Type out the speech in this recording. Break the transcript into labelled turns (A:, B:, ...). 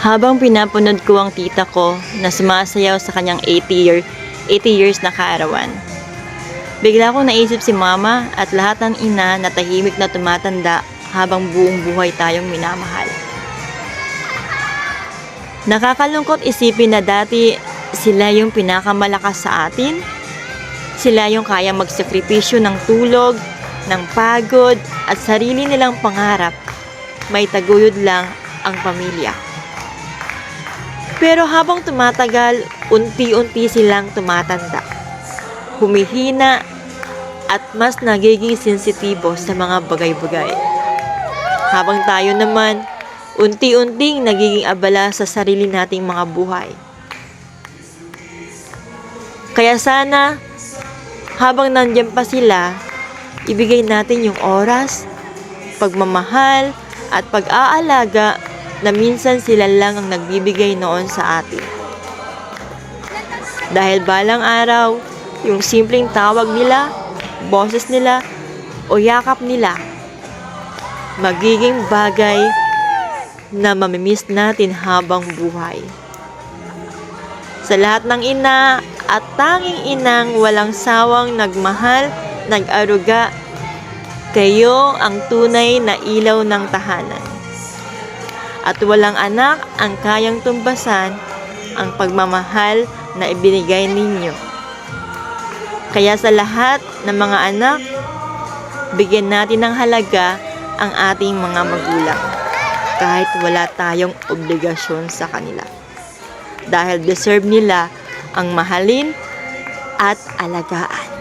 A: Habang pinapunod ko ang tita ko na sumasayaw sa kanyang 80 years na kaarawan, bigla kong naisip si mama at lahat ng ina na tahimik na tumatanda habang buong buhay tayong minamahal. Nakakalungkot isipin na dati sila yung pinakamalakas sa atin. Sila yung kayang magsakripisyo ng tulog, ng pagod at sarili nilang pangarap. May taguyod lang ang pamilya. Pero habang tumatagal, unti-unti silang tumatanda. Humihina at mas nagiging sensitibo sa mga bagay-bagay. Habang tayo naman, unti-unting nagiging abala sa sarili nating mga buhay. Kaya sana, habang nandiyan pa sila, ibigay natin yung oras, pagmamahal, at pag-aalaga na minsan sila lang ang nagbibigay noon sa atin. Dahil balang araw, yung simpleng tawag nila, boses nila, o yakap nila, magiging bagay na mamimiss natin habang buhay. Sa lahat ng ina at tanging inang walang sawang nagmahal, nag-aruga, kayo ang tunay na ilaw ng tahanan. At walang anak ang kayang tumbasan ang pagmamahal na ibinigay ninyo. Kaya sa lahat ng mga anak, bigyan natin ng halaga ang ating mga magulang kahit wala tayong obligasyon sa kanila. Dahil deserve nila ang mahalin at alagaan.